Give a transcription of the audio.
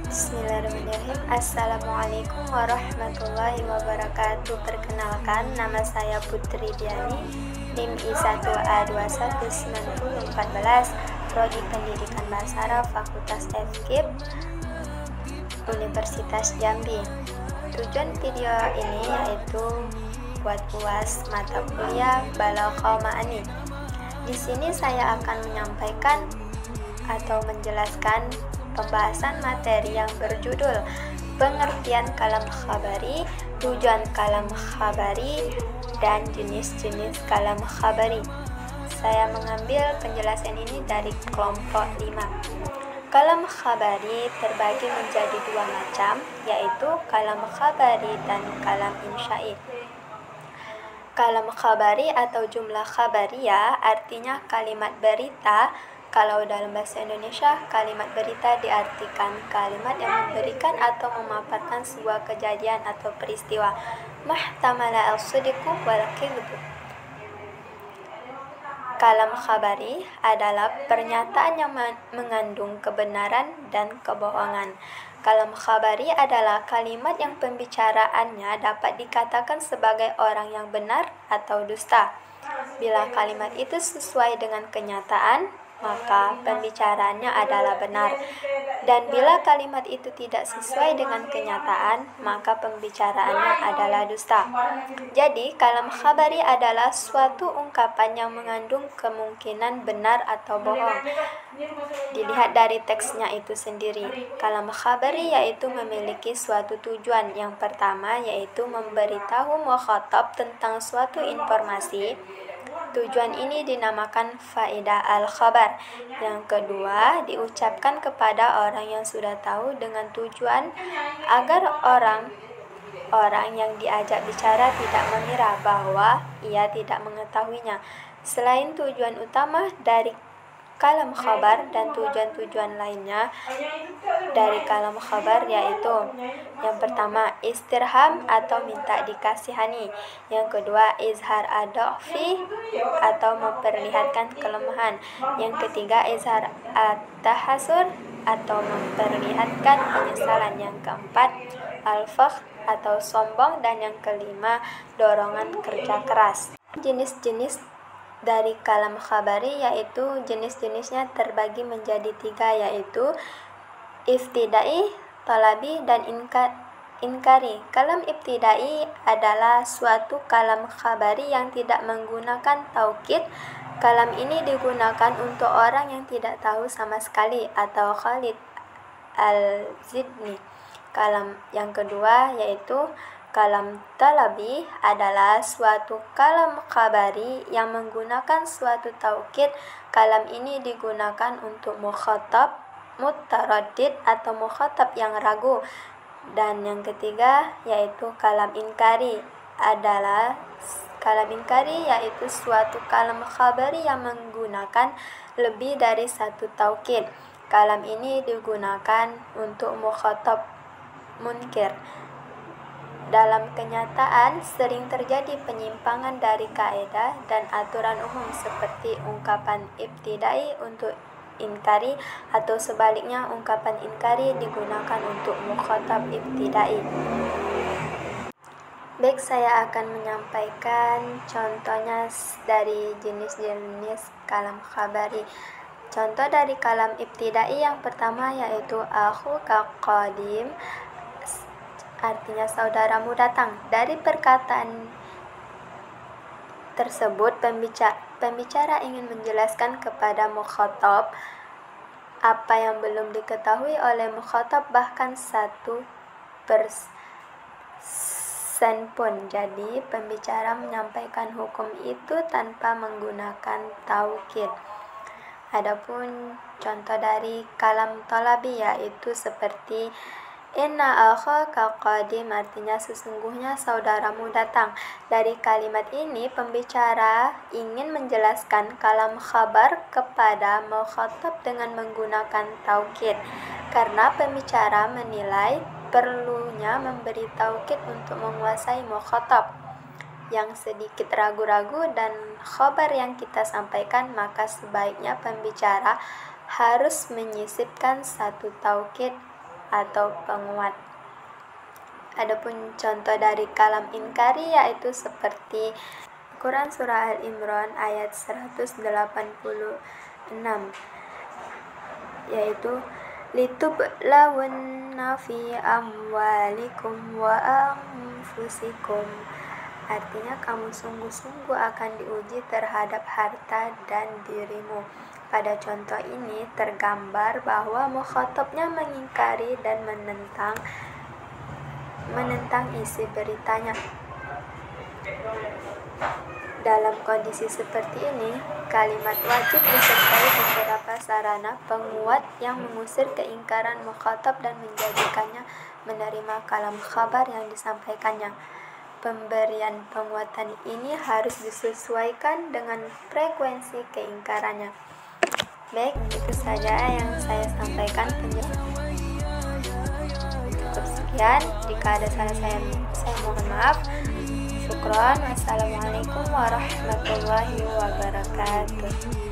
Bismillahirrahmanirrahim. Assalamualaikum warahmatullahi wabarakatuh. Perkenalkan, nama saya Putri Diani, NIM I1A219014, Prodi Pendidikan Bahasa Arab, Fakultas FKIP, Universitas Jambi. Tujuan video ini yaitu buat UAS mata kuliah Balaghah Ma'ani. Di sini saya akan menyampaikan atau menjelaskan pembahasan materi yang berjudul pengertian kalam khabari, tujuan kalam khabari, dan jenis-jenis kalam khabari. Saya mengambil penjelasan ini dari kelompok 5. Kalam khabari terbagi menjadi dua macam, yaitu kalam khabari dan kalam insya'i. Kalam khabari atau jumlah khabariyah artinya kalimat berita. Kalau dalam bahasa Indonesia, kalimat berita diartikan kalimat yang memberikan atau memaparkan sebuah kejadian atau peristiwa. Mahtamala al-sidqu wal kidhb. Kalam khabari adalah pernyataan yang mengandung kebenaran dan kebohongan. Kalam khabari adalah kalimat yang pembicaraannya dapat dikatakan sebagai orang yang benar atau dusta. Bila kalimat itu sesuai dengan kenyataan, maka pembicaraannya adalah benar. Dan bila kalimat itu tidak sesuai dengan kenyataan, maka pembicaraannya adalah dusta. Jadi, kalam khabari adalah suatu ungkapan yang mengandung kemungkinan benar atau bohong. Dilihat dari teksnya itu sendiri. Kalam khabari yaitu memiliki suatu tujuan. Yang pertama yaitu memberitahu mukhatab tentang suatu informasi. Tujuan ini dinamakan faedah al-khabar. Yang kedua, diucapkan kepada orang yang sudah tahu dengan tujuan agar orang yang diajak bicara tidak mengira bahwa ia tidak mengetahuinya. Selain tujuan utama dari kalam khabar dan tujuan-tujuan lainnya dari kalam khabar yaitu yang pertama istirham atau minta dikasihani, yang kedua izhar ad-dha'fi atau memperlihatkan kelemahan, yang ketiga izhar at-tahasur atau memperlihatkan penyesalan, yang keempat al-fakhr atau sombong, dan yang kelima dorongan kerja keras. Jenis-jenis dari kalam khabari yaitu jenis-jenisnya terbagi menjadi 3, yaitu ibtidai, talabi, dan inkari. Kalam ibtidai adalah suatu kalam khabari yang tidak menggunakan taukid. Kalam ini digunakan untuk orang yang tidak tahu sama sekali atau Khalid al-Zidni. Kalam yang kedua yaitu kalam talabi adalah suatu kalam khabari yang menggunakan suatu taukid. Kalam ini digunakan untuk mukhatab mutaraddid atau mukhatab yang ragu. Dan yang ketiga yaitu kalam inkari yaitu suatu kalam khabari yang menggunakan lebih dari satu taukid. Kalam ini digunakan untuk mukhatab munkir. Dalam kenyataan, sering terjadi penyimpangan dari kaidah dan aturan umum seperti ungkapan ibtidai untuk inkari atau sebaliknya ungkapan inkari digunakan untuk mukhatab ibtidai. Baik, saya akan menyampaikan contohnya dari jenis-jenis kalam khabari. Contoh dari kalam ibtidai yang pertama yaitu akhuka qadim, artinya saudaramu datang. Dari perkataan tersebut, pembicara ingin menjelaskan kepada mukhatab apa yang belum diketahui oleh mukhatab bahkan 1% pun. Jadi, pembicara menyampaikan hukum itu tanpa menggunakan taukid. Adapun contoh dari kalam talabi yaitu seperti inna akhaka qadim, artinya sesungguhnya saudaramu datang. Dari kalimat ini pembicara ingin menjelaskan kalam khabar kepada mukhatab dengan menggunakan taukid, karena pembicara menilai perlunya memberi taukid untuk menguasai mukhatab yang sedikit ragu-ragu dan khabar yang kita sampaikan, maka sebaiknya pembicara harus menyisipkan satu taukid atau penguat. Adapun contoh dari kalam inkari yaitu seperti Quran Surah Al-Imran ayat 186, yaitu litublawunna fi amwalikum wa anfusikum. Artinya kamu sungguh-sungguh akan diuji terhadap harta dan dirimu. Pada contoh ini tergambar bahwa mukhatabnya mengingkari dan menentang isi beritanya. Dalam kondisi seperti ini, kalimat wajib disertai beberapa sarana penguat yang mengusir keingkaran mukhatab dan menjadikannya menerima kalam khabar yang disampaikannya. Pemberian penguatan ini harus disesuaikan dengan frekuensi keingkarannya. Baik, itu saja yang saya sampaikan. Cukup sekian. Jika ada salah saya mohon maaf. Syukron. Wassalamualaikum warahmatullahi wabarakatuh.